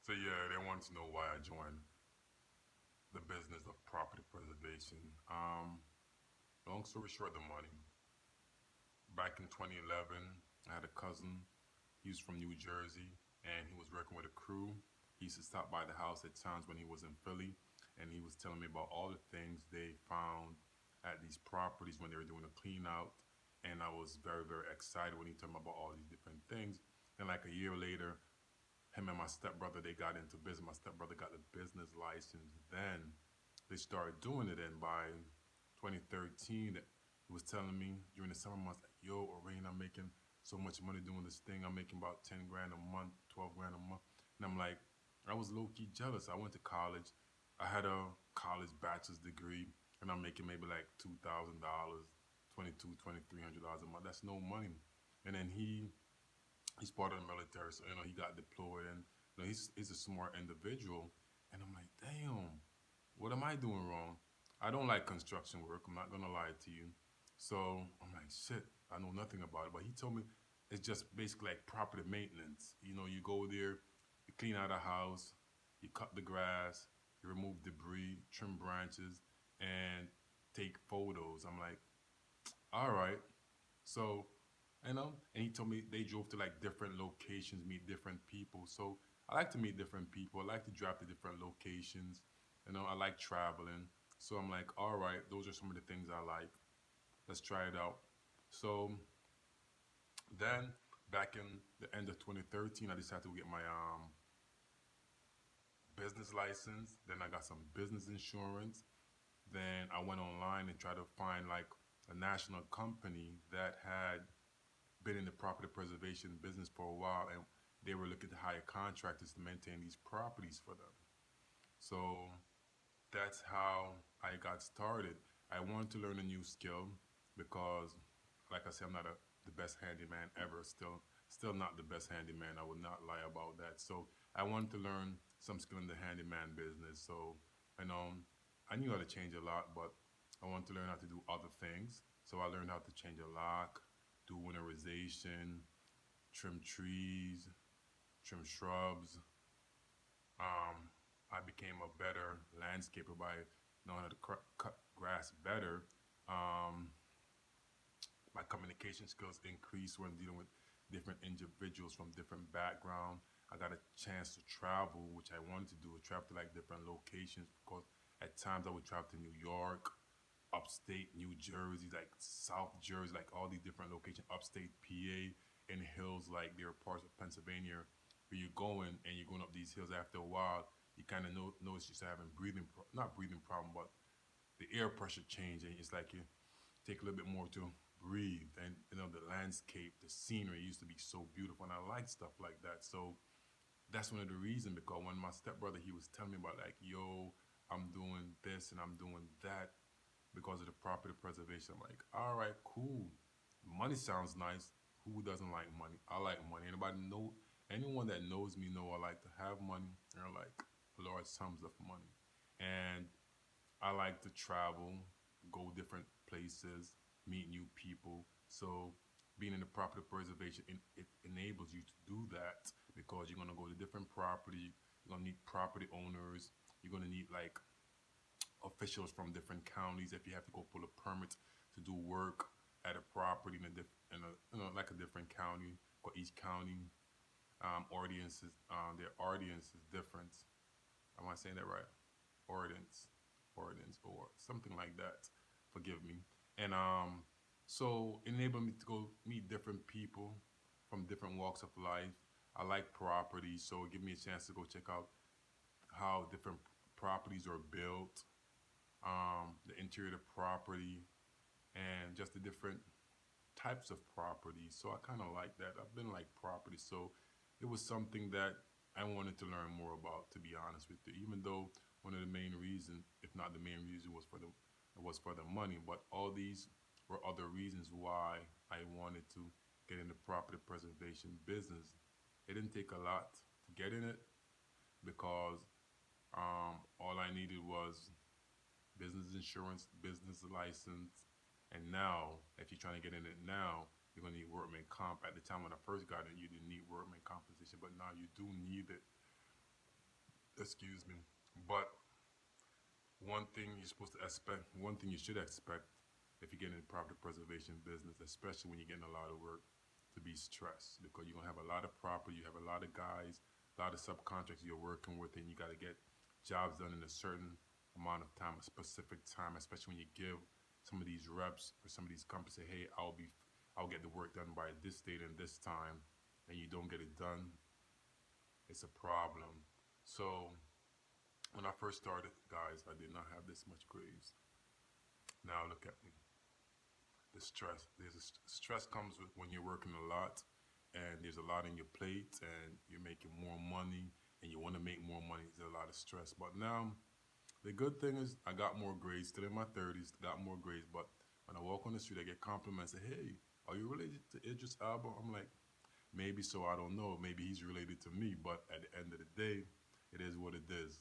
So yeah, they want to know why I joined the business of property preservation. Long story short, the money. Back in 2011, I had a cousin. He was from New Jersey, and he was working with a crew. He used to stop by the house at times when he was in Philly, and he was telling me about all the things they found at these properties when they were doing a clean out. And I was very, very excited when he told me about all these different things. And like a year later, him and my stepbrother, they got into business. My stepbrother got a business license. Then they started doing it, and by 2013, he was telling me during the summer months, like, yo, Orain, I'm making so much money doing this thing. I'm making about 10 grand a month, 12 grand a month. And I'm like, I was low key jealous. I went to college. I had a college bachelor's degree, and I'm making maybe like $2,000, 22, $2,300 a month. That's no money. And then he's part of the military, so he got deployed, and he's a smart individual. And I'm like, damn, what am I doing wrong? I don't like construction work. I'm not gonna lie to you. So I'm like, shit, I know nothing about it. But he told me it's just basically like property maintenance. You go there, you clean out a house, you cut the grass, you remove debris, trim branches, and take photos. I'm like, all right. So, and he told me they drove to like different locations, meet different people. So I like to meet different people. I like to drive to different locations. I like traveling. So I'm like, all right, those are some of the things I like. Let's try it out. So then, back in the end of 2013, I decided to get my business license. Then I got some business insurance. Then I went online and tried to find like a national company that had been in the property preservation business for a while, and they were looking to hire contractors to maintain these properties for them. So that's how I got started. I wanted to learn a new skill because, like I said, I'm not the best handyman ever. Still not the best handyman. I would not lie about that. So I wanted to learn some skill in the handyman business. So I know I knew how to change a lot, but I wanted to learn how to do other things. So I learned how to change a lock, do winterization, trim trees, trim shrubs. Um, I became a better landscaper by knowing how to cut grass better. Um, my communication skills increased when dealing with different individuals from different backgrounds. I got a chance to travel, which I wanted to do, travel to like different locations because at times I would travel to New York, upstate New Jersey, like South Jersey, like all these different locations, upstate PA, in hills, like there are parts of Pennsylvania where you're going and you're going up these hills. After a while, you kind of notice you're having not breathing problem, but the air pressure change, and it's like you take a little bit more to breathe. And the landscape, the scenery used to be so beautiful, and I like stuff like that. So that's one of the reasons, because when my stepbrother, he was telling me about like, yo, I'm doing this and I'm doing that because of the property preservation. I'm like, all right, cool. Money sounds nice. Who doesn't like money? I like money. Anyone that knows me know I like to have money, and I like large sums of money. And I like to travel, go different places, meet new people. So being in the property preservation, it enables you to do that because you're gonna go to different property. You're gonna meet property owners. You're gonna need like officials from different counties if you have to go pull a permit to do work at a property in a like a different county. Because each county audiences their audience is different. Am I saying that right? Ordinance, ordinance, or something like that. Forgive me. And so enable me to go meet different people from different walks of life. I like property, so give me a chance to go check out how different properties are built, the interior of the property, and just the different types of property. So I kind of like that. I've been like property, so it was something that I wanted to learn more about. To be honest with you, even though one of the main reasons, if not the main reason, was for the money, but all these were other reasons why I wanted to get into property preservation business. It didn't take a lot to get in it because all I needed was business insurance, business license, and now, if you're trying to get in it now, you're gonna need workman comp. At the time when I first got in, you didn't need workman compensation, but now you do need it. Excuse me. But one thing you're supposed to expect, one thing you should expect if you get in the property preservation business, especially when you're getting a lot of work, to be stressed because you're gonna have a lot of property, you have a lot of guys, a lot of subcontractors you're working with, and you got to get jobs done in a certain amount of time, a specific time, especially when you give some of these reps or some of these companies say, hey, I'll get the work done by this date and this time, and you don't get it done, it's a problem. So when I first started, guys, I did not have this much grades. Now look at me. The stress. Stress comes with when you're working a lot, and there's a lot on your plate, and you're making more money, and you want to make more money. There's a lot of stress. But now the good thing is I got more grades. Still in my 30s, got more grades. But when I walk on the street, I get compliments. Say, hey, are you related to Idris Elba? I'm like, maybe so. I don't know. Maybe he's related to me. But at the end of the day, it is what it is.